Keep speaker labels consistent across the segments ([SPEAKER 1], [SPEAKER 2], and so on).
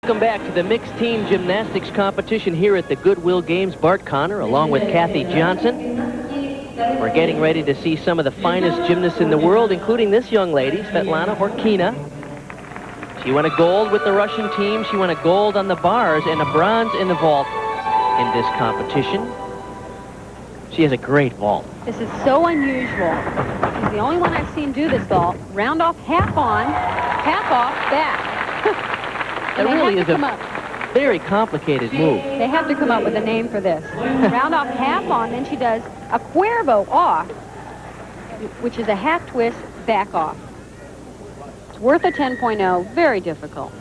[SPEAKER 1] Welcome back to the mixed team gymnastics competition here at the Goodwill Games. Bart Connor along with Kathy Johnson. We're getting ready to see some of the finest gymnasts in the world, including this young lady, Svetlana Horkina. She won a gold with the Russian team. She won a gold on the bars and a bronze in the vault in this competition. She has a great vault.
[SPEAKER 2] This is so unusual. She's the only one I've seen do this vault. Round off, half on, half off, back.
[SPEAKER 1] It really is a very complicated move.
[SPEAKER 2] They have to come up with a name for this. Round off, half on, then she does a cuervo off, which is a half twist, back off. It's worth a 10.0, very difficult.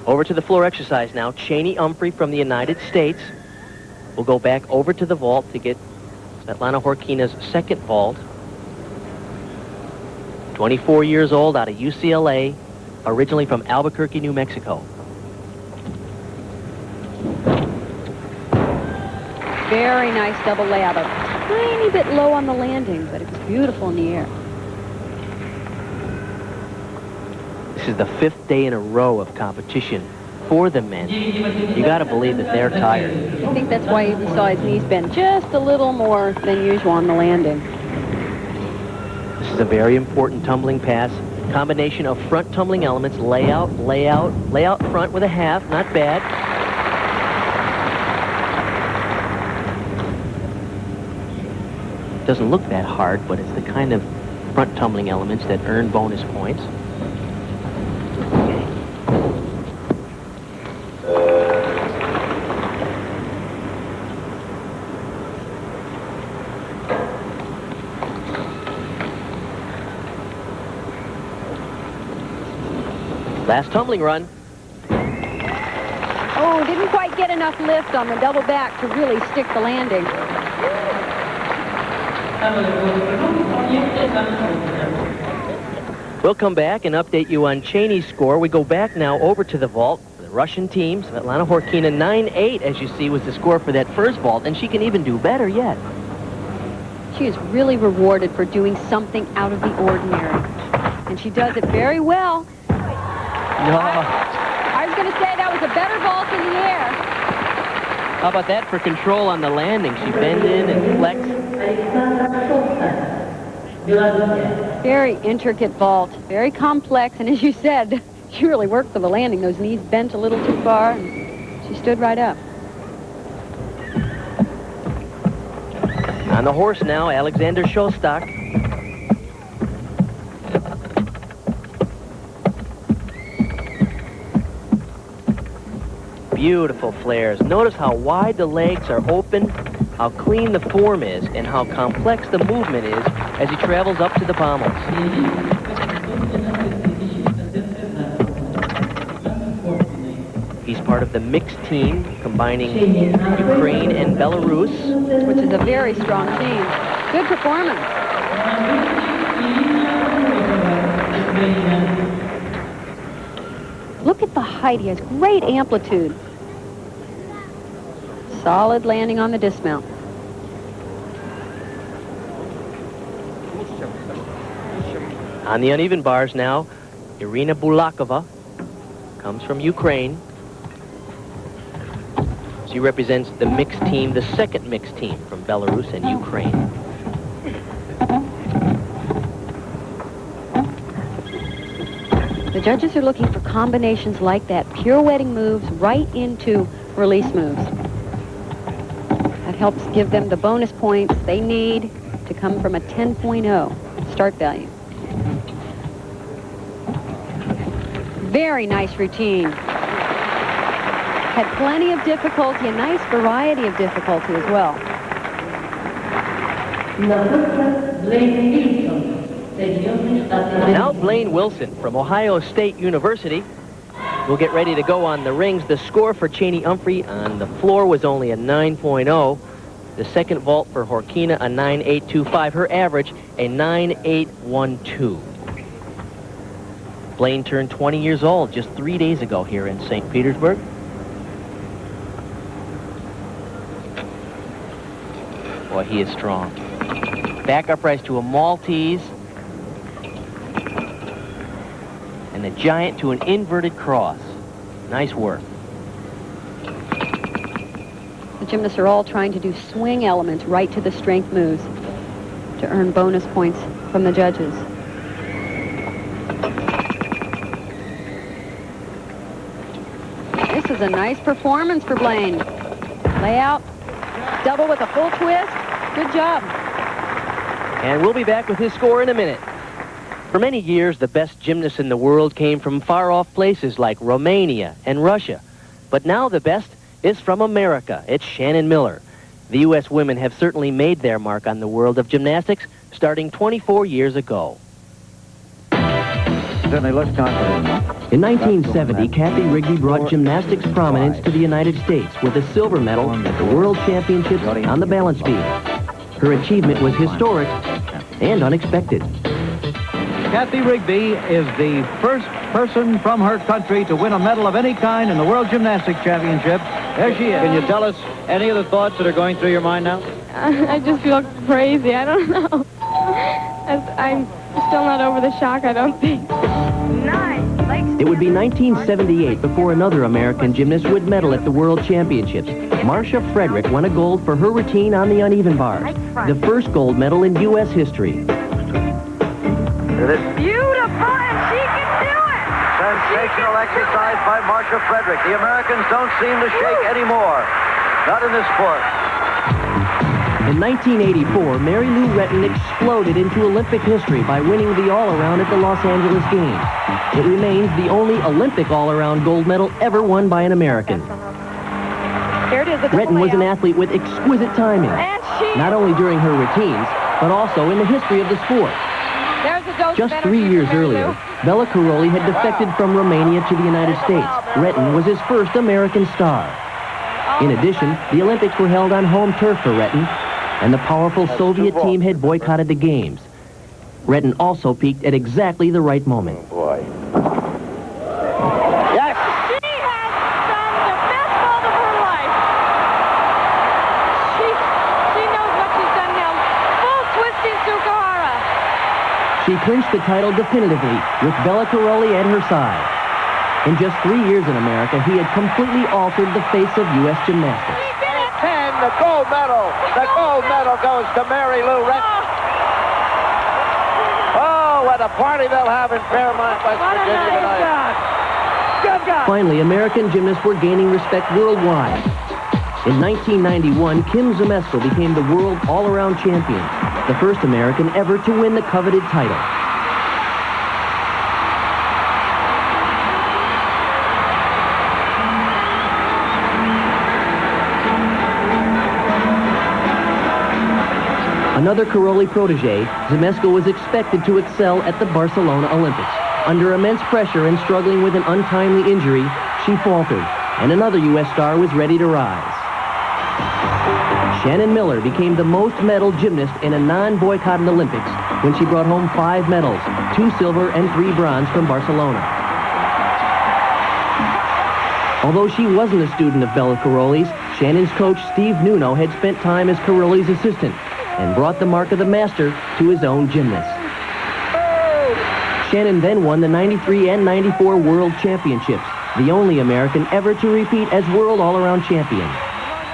[SPEAKER 1] Over to the floor exercise now. Cheney Humphrey from the United States will go back over to the vault to get Svetlana Horkina's second vault. 24 years old, out of UCLA, originally from Albuquerque, New Mexico.
[SPEAKER 2] Very nice double layup. A tiny bit low on the landing, but it was beautiful in the air.
[SPEAKER 1] This is the 5th day in a row of competition for the men. You got to believe that they're tired.
[SPEAKER 2] I think that's why we saw his knees bend just a little more than usual on the landing.
[SPEAKER 1] This is a very important tumbling pass. Combination of front tumbling elements, layout, layout, layout front with a half, not bad. Doesn't look that hard, but it's the kind of front tumbling elements that earn bonus points. Last tumbling run.
[SPEAKER 2] Oh, didn't quite get enough lift on the double back to really stick the landing.
[SPEAKER 1] We'll come back and update you on Cheney's score. We go back now over to the vault for the Russian team. Svetlana Horkina, 9-8, as you see, was the score for that first vault, and she can even do better yet.
[SPEAKER 2] She is really rewarded for doing something out of the ordinary. And she does it very well.
[SPEAKER 1] No.
[SPEAKER 2] I was going to say that was a better vault in the air.
[SPEAKER 1] How about that for control on the landing? She bend in and flex.
[SPEAKER 2] Very intricate vault, very complex, and as you said, she really worked for the landing. Those knees bent a little too far, and she stood right up.
[SPEAKER 1] On the horse now, Alexander Shostak. Beautiful flares. Notice how wide the legs are open, how clean the form is, and how complex the movement is as he travels up to the pommels. He's part of the mixed team combining Ukraine and Belarus,
[SPEAKER 2] which is a very strong team. Good performance. Look at the height. He has great amplitude. Solid landing on the dismount.
[SPEAKER 1] On the uneven bars now, Irina Bulakova comes from Ukraine. She represents the mixed team, the second mixed team from Belarus and Ukraine.
[SPEAKER 2] The judges are looking for combinations like that, pirouetting moves right into release moves. That helps give them the bonus points they need to come from a 10.0 start value. Very nice routine. Had plenty of difficulty, a nice variety of difficulty as well.
[SPEAKER 1] Now Blaine Wilson from Ohio State University will get ready to go on the rings. The score for Cheney Humphrey on the floor was only a 9.0. The second vault for Horkina, a 9.825. Her average, a 9.812. Blaine turned 20 years old just 3 days ago here in St. Petersburg. Boy, he is strong. Back uprise to a Maltese. And and the giant to an inverted cross. Nice work.
[SPEAKER 2] The gymnasts are all trying to do swing elements right to the strength moves to earn bonus points from the judges. This is a nice performance for Blaine. Layout, double with a full twist. Good job.
[SPEAKER 1] And we'll be back with his score in a minute. For many years, the best gymnasts in the world came from far-off places like Romania and Russia. But now the best is from America. It's Shannon Miller. The U.S. women have certainly made their mark on the world of gymnastics starting 24 years ago.
[SPEAKER 3] Certainly looks confident.
[SPEAKER 1] In 1970, Kathy Rigby brought gymnastics prominence to the United States with a silver medal at the World Championships on the balance beam. Her achievement was historic and unexpected.
[SPEAKER 3] Kathy Rigby is the first person from her country to win a medal of any kind in the World Gymnastics Championship. There she is. Can you tell us any of the thoughts that are going through your mind now?
[SPEAKER 4] I just feel crazy. I don't know. I'm still not over the shock, I don't think.
[SPEAKER 1] It would be 1978 before another American gymnast would medal at the World Championships. Marcia Frederick won a gold for her routine on the uneven bars, the first gold medal in U.S. history.
[SPEAKER 5] Beautiful, and she can do it! Sensational exercise by Marcia Frederick. The Americans don't seem to shake anymore. Not in this sport.
[SPEAKER 1] In 1984, Mary Lou Retton exploded into Olympic history by winning the all-around at the Los Angeles Games. It remains the only Olympic all-around gold medal ever won by an American.
[SPEAKER 4] Here it is.
[SPEAKER 1] Retton was an athlete with exquisite timing, not only during her routines, but also in the history of the sport. Just 3 years earlier, Bela Karolyi had defected from Romania to the United States. Retton was his first American star. In addition, the Olympics were held on home turf for Retton, and the powerful Soviet team had boycotted the Games. Retton also peaked at exactly the right moment.
[SPEAKER 5] Oh, boy.
[SPEAKER 4] Yes! She has done the best vault of her life. She knows what she's done now. Full twisting Sugahara.
[SPEAKER 1] She clinched the title definitively with Bela Karolyi at her side. In just 3 years in America, he had completely altered the face of U.S. gymnastics.
[SPEAKER 5] 10, the gold medal. The gold medal goes to Mary Lou Retton. Oh, what a party they'll have in Fairmont, West Virginia tonight. Good God.
[SPEAKER 1] Finally, American gymnasts were gaining respect worldwide. In 1991, Kim Zmeskal became the world all-around champion, the first American ever to win the coveted title. Another Karolyi protege, Zmeskal was expected to excel at the Barcelona Olympics. Under immense pressure and struggling with an untimely injury, she faltered, and another U.S. star was ready to rise. Shannon Miller became the most medal gymnast in a non-boycotted Olympics when she brought home 5 medals, 2 silver and 3 bronze from Barcelona. Although she wasn't a student of Bela Karolyi's, Shannon's coach Steve Nuno had spent time as Karolyi's assistant and brought the mark of the master to his own gymnast. Shannon then won the 93 and 94 World Championships, the only American ever to repeat as world all-around champion.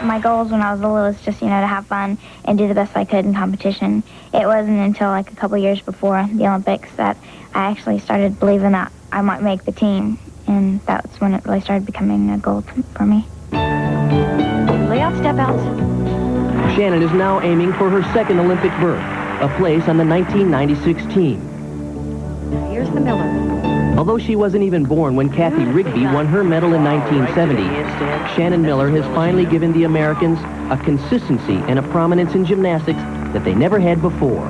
[SPEAKER 6] My goals when I was little was just, to have fun and do the best I could in competition. It wasn't until a couple years before the Olympics that I actually started believing that I might make the team, and that's when it really started becoming a goal for me.
[SPEAKER 2] Layout step outs.
[SPEAKER 1] Shannon is now aiming for her second Olympic berth, a place on the 1996 team.
[SPEAKER 2] Here's the Miller.
[SPEAKER 1] Although she wasn't even born when Kathy Rigby won her medal in 1970, Shannon Miller has finally given the Americans a consistency and a prominence in gymnastics that they never had before.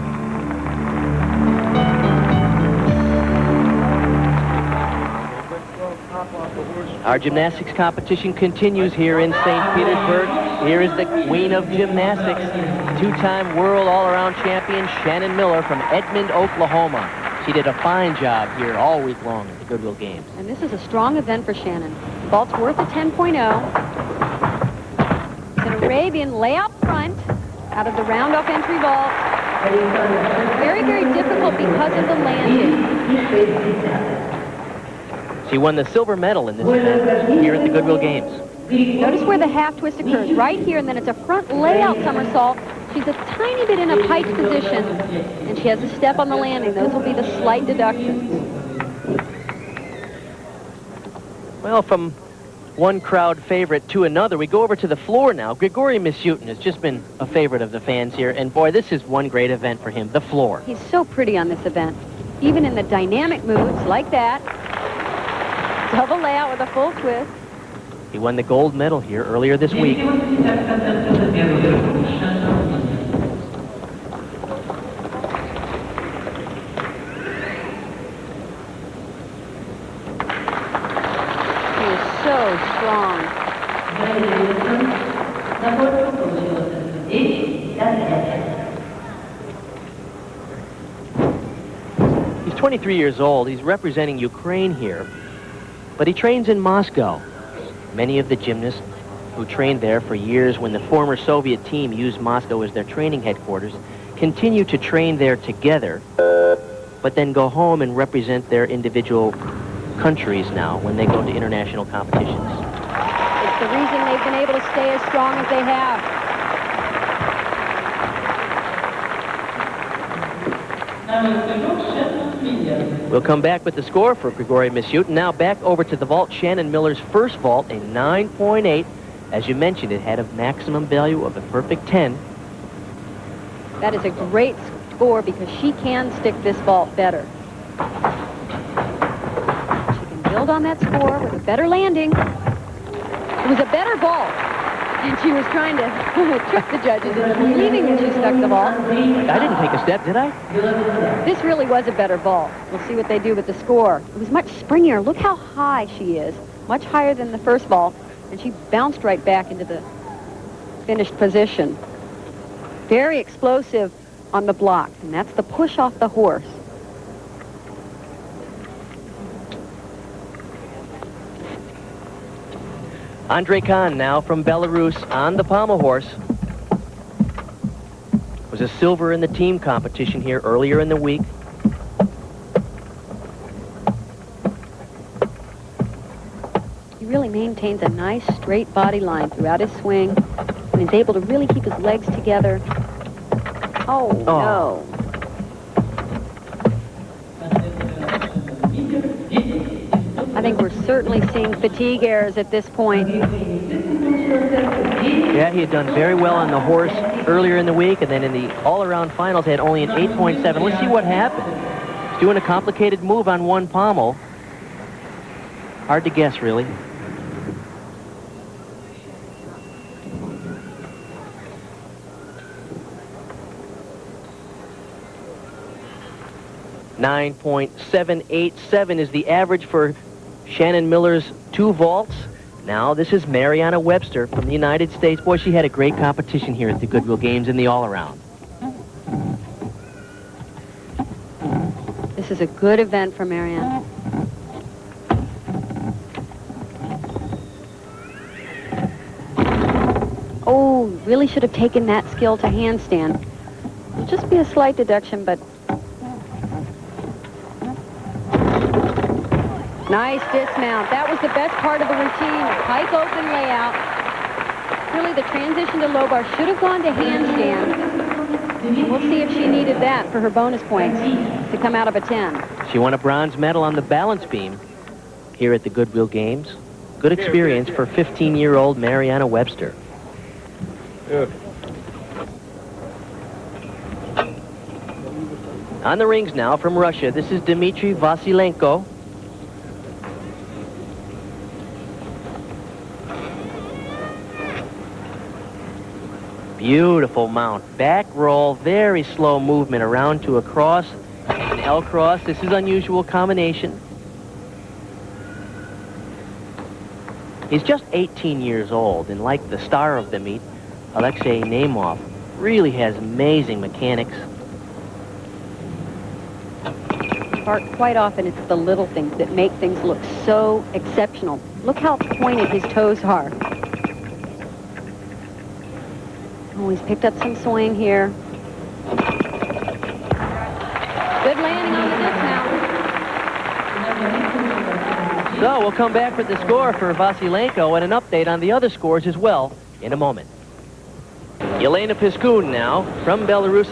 [SPEAKER 1] Our gymnastics competition continues here in St. Petersburg. Here is the queen of gymnastics, 2-time world all-around champion Shannon Miller from Edmond, Oklahoma. She did a fine job here all week long at the Goodwill Games.
[SPEAKER 2] And this is a strong event for Shannon. Vault's worth a 10.0. It's an Arabian layout front out of the round-off entry vault. Very, very difficult because of the landing.
[SPEAKER 1] She won the silver medal in this event here at the Goodwill Games.
[SPEAKER 2] Notice where the half twist occurs, right here, and then it's a front layout somersault. She's a tiny bit in a pike position, and she has a step on the landing. Those will be the slight deductions.
[SPEAKER 1] Well, from one crowd favorite to another, we go over to the floor now. Grigory Misyutin has just been a favorite of the fans here, and boy, this is one great event for him, the floor.
[SPEAKER 2] He's so pretty on this event, even in the dynamic moves like that. Double layout with a full twist.
[SPEAKER 1] He won the gold medal here earlier this week.
[SPEAKER 2] So strong.
[SPEAKER 1] He's 23 years old. He's representing Ukraine here, but he trains in Moscow. Many of the gymnasts who trained there for years when the former Soviet team used Moscow as their training headquarters continue to train there together, but then go home and represent their individual countries now when they go to international competitions.
[SPEAKER 2] It's the reason they've been able to stay as strong as they have.
[SPEAKER 1] We'll come back with the score for Grigory Misyutin. Now back over to the vault. Shannon Miller's first vault, a 9.8. As you mentioned, it had a maximum value of a perfect 10.
[SPEAKER 2] That is a great score because she can stick this vault better. Build on that score with a better landing. It was a better vault, and she was trying to trick the judges into believing that she stuck the vault.
[SPEAKER 1] I didn't take a step, did I?
[SPEAKER 2] This really was a better vault. We'll see what they do with the score. It was much springier. Look how high she is, much higher than the first vault, and she bounced right back into the finished position. Very explosive on the block, and that's the push off the horse.
[SPEAKER 1] Andrei Khan now from Belarus on the pommel horse. Was a silver in the team competition here earlier in the week.
[SPEAKER 2] He really maintains a nice straight body line throughout his swing and is able to really keep his legs together. Oh. No. I think we're certainly seeing fatigue errors at this point.
[SPEAKER 1] Yeah, he had done very well on the horse earlier in the week, and then in the all-around finals had only an 8.7. Let's see what happened. He's doing a complicated move on one pommel. Hard to guess, really. .787 is the average for Shannon Miller's two vaults. Now, this is Mariana Webster from the United States. Boy, she had a great competition here at the Goodwill Games in the all-around.
[SPEAKER 2] This is a good event for Mariana. Oh, really should have taken that skill to handstand. It'll just be a slight deduction, but nice dismount. That was the best part of the routine. Pike open layout. Really, the transition to low bar should have gone to handstand. We'll see if she needed that for her bonus points to come out of a 10.
[SPEAKER 1] She won a bronze medal on the balance beam here at the Goodwill Games. Good experience for 15-year-old Mariana Webster. On the rings now from Russia, this is Dmitry Vasilenko. Beautiful mount. Back roll, very slow movement around to a cross, an L cross. This is unusual combination. He's just 18 years old, and like the star of the meet, Alexei Nemov, really has amazing mechanics.
[SPEAKER 2] Quite often it's the little things that make things look so exceptional. Look how pointed his toes are. Oh, he's picked up some swing here. Good landing on the dismount.
[SPEAKER 1] So we'll come back with the score for Vasilenko and an update on the other scores as well in a moment. Yelena Piskun now from Belarus.